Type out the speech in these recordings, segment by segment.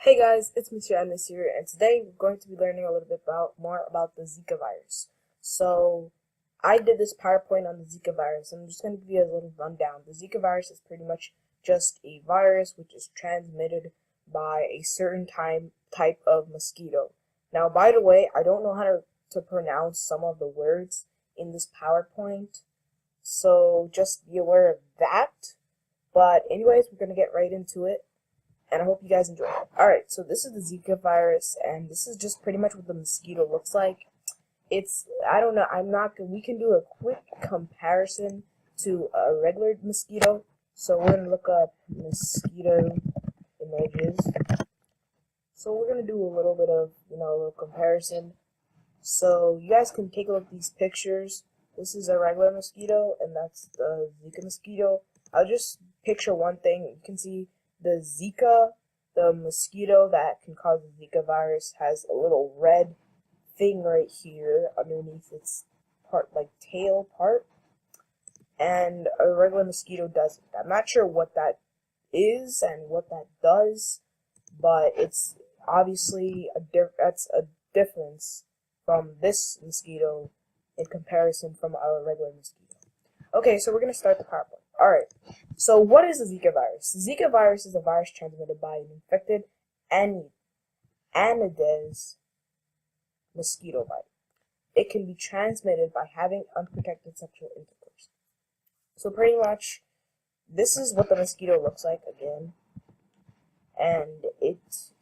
Hey guys, it's Mr. Ennis here, and today we're going to be learning a little bit more about the Zika virus. So, I did this PowerPoint on the Zika virus, and I'm just going to give you a little rundown. The Zika virus is pretty much just a virus which is transmitted by a certain type of mosquito. Now, by the way, I don't know how to pronounce some of the words in this PowerPoint, so just be aware of that. But anyways, we're going to get right into it, and I hope you guys enjoy it. Alright, so this is the Zika virus, and this is just pretty much what the mosquito looks like. I don't know, we can do a quick comparison to a regular mosquito. So we're going to look up mosquito images. So we're going to do a little bit of, a little comparison. So you guys can take a look at these pictures. This is a regular mosquito, and that's the Zika mosquito. I'll just picture one thing. You can see the Zika, the mosquito that can cause the Zika virus, has a little red thing right here underneath its tail part, and a regular mosquito doesn't. I'm not sure what that is and what that does, but it's obviously that's a difference from this mosquito in comparison from our regular mosquito. Okay, so we're going to start the PowerPoint. Alright, so what is the Zika virus? The Zika virus is a virus transmitted by an infected Aedes mosquito bite. It can be transmitted by having unprotected sexual intercourse. So pretty much, this is what the mosquito looks like again, and it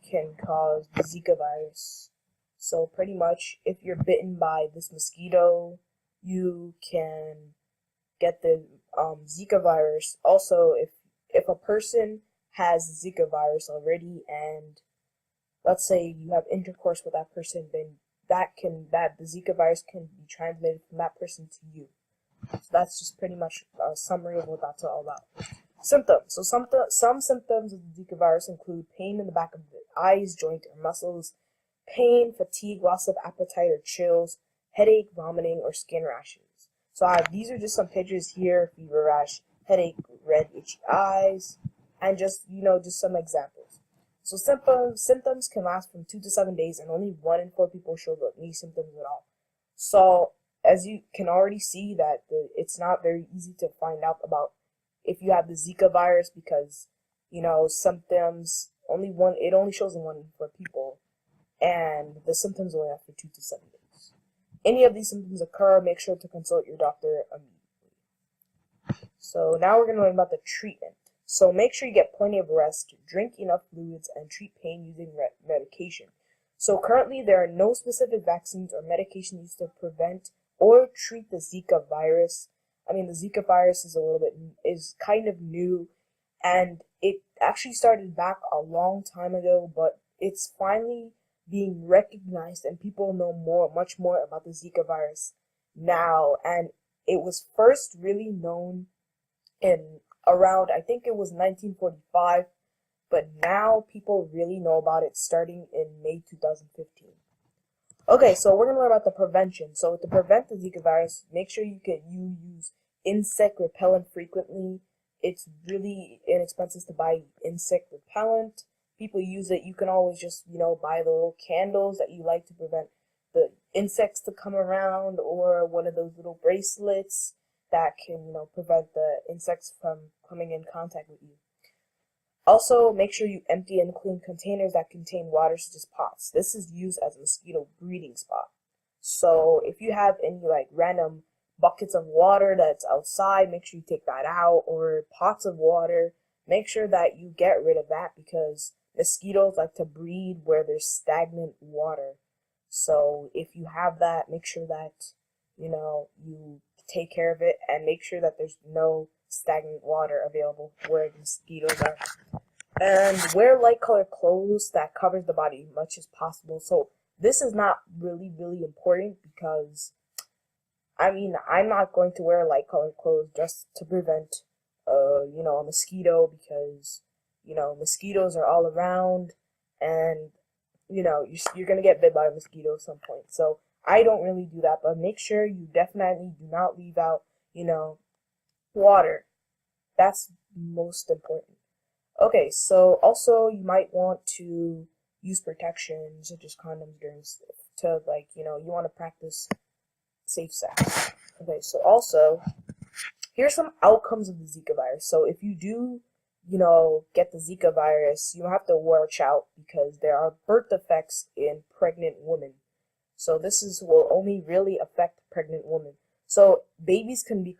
can cause the Zika virus. So pretty much, if you're bitten by this mosquito, you can get the Zika virus. Also, if a person has Zika virus already, and let's say you have intercourse with that person, then the Zika virus can be transmitted from that person to you. So that's just pretty much a summary of what that's all about. Symptoms. So some symptoms of the Zika virus include pain in the back of the eyes, joint, or muscles, pain, fatigue, loss of appetite or chills, headache, vomiting, or skin rashes. So these are just some pictures here: fever, rash, headache, red, itchy eyes, and just some examples. So symptoms can last from 2 to 7 days, and only 1 in 4 people show any symptoms at all. So as you can already see that it's not very easy to find out about if you have the Zika virus, because symptoms it only shows in 1 in 4 people, and the symptoms only after 2 to 7 days. Any of these symptoms occur, make sure to consult your doctor immediately. So now we're going to learn about the treatment. So make sure you get plenty of rest, drink enough fluids, and treat pain using medication. So currently there are no specific vaccines or medication used to prevent or treat the Zika virus. I mean, the Zika virus is kind of new, and it actually started back a long time ago, but it's finally being recognized, and people know much more about the Zika virus now. And it was first really known in around, I think it was 1945, but now people really know about it starting in May 2015. Okay, so we're going to learn about the prevention. So to prevent the Zika virus, make sure you use insect repellent frequently. It's really inexpensive to buy insect repellent. People use it. You can always just, buy the little candles that you like to prevent the insects to come around, or one of those little bracelets that can, prevent the insects from coming in contact with you. Also, make sure you empty and clean containers that contain water, such as pots. This is used as a mosquito breeding spot. So if you have any random buckets of water that's outside, make sure you take that out, or pots of water. Make sure that you get rid of that, because mosquitoes like to breed where there's stagnant water. So if you have that, make sure that you take care of it, and make sure that there's no stagnant water available where the mosquitoes are. And wear light colored clothes that covers the body as much as possible. So this is not really important, because I'm not going to wear light colored clothes just to prevent a mosquito, because mosquitoes are all around, and you're gonna get bit by a mosquito at some point. So I don't really do that, but make sure you definitely do not leave out water. That's most important. Okay, so also you might want to use protection such as condoms to like, you want to practice safe sex. Okay, so also here's some outcomes of the Zika virus. So if you do, get the Zika virus, you have to watch out because there are birth defects in pregnant women. So will only really affect pregnant women. So babies can be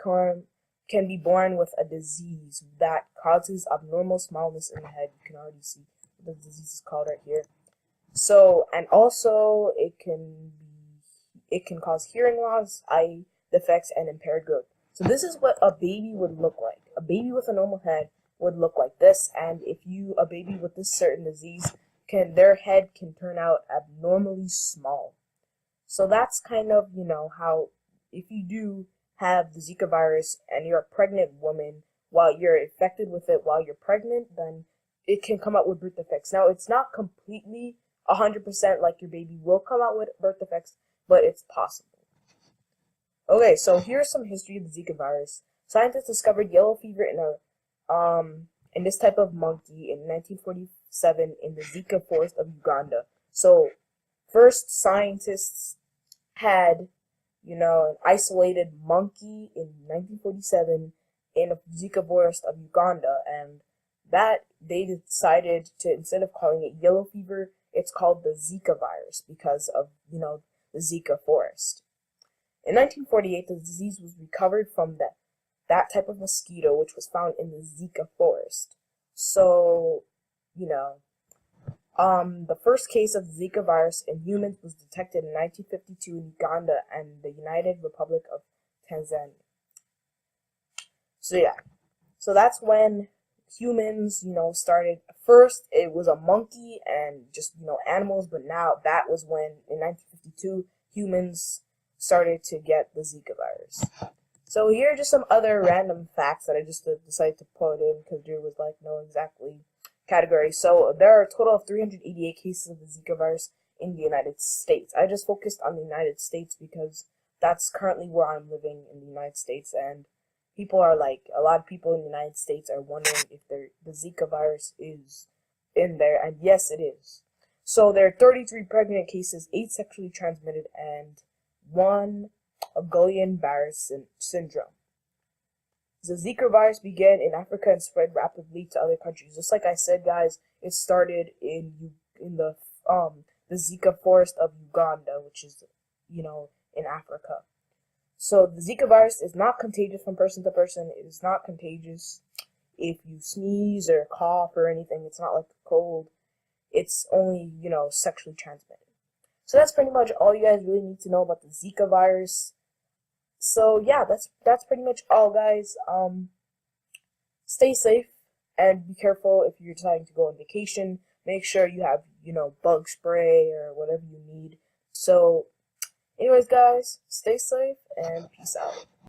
born with a disease that causes abnormal smallness in the head. You can already see what the disease is called right here. So, and also it can cause hearing loss, eye defects, and impaired growth. So this is what a baby would look like. A baby with a normal head would look like this, and a baby with this certain disease, their head can turn out abnormally small. So that's kind of, how if you do have the Zika virus and you're a pregnant woman while you're infected with it while you're pregnant, then it can come out with birth defects. Now, it's not completely 100% like your baby will come out with birth defects, but it's possible. Okay, so here's some history of the Zika virus. Scientists discovered yellow fever in this type of monkey in 1947 in the Zika forest of Uganda. So first scientists had, an isolated monkey in 1947 in a Zika forest of Uganda, and that they decided to, instead of calling it yellow fever, it's called the Zika virus because of, the Zika forest. In 1948, the disease was recovered from that type of mosquito, which was found in the Zika forest. So, the first case of Zika virus in humans was detected in 1952 in Uganda and the United Republic of Tanzania. So yeah, so that's when humans, started. First, it was a monkey and just, animals, but now that was when, in 1952, humans started to get the Zika virus. So here are just some other random facts that I just decided to put in because there was like no exactly category. So there are a total of 388 cases of the Zika virus in the United States. I just focused on the United States because that's currently where I'm living in the United States, and a lot of people in the United States are wondering if the Zika virus is in there, and yes, it is. So there are 33 pregnant cases, 8 sexually transmitted, and 1 Guillain-Barré syndrome. The Zika virus began in Africa and spread rapidly to other countries. Just like I said, guys, it started in the Zika forest of Uganda, which is, in Africa. So the Zika virus is not contagious from person to person. It is not contagious if you sneeze or cough or anything. It's not like a cold. It's only, sexually transmitted. So that's pretty much all you guys really need to know about the Zika virus. So yeah, that's pretty much all, guys. Stay safe and be careful if you're deciding to go on vacation. Make sure you have, bug spray or whatever you need. So anyways, guys, stay safe and peace out.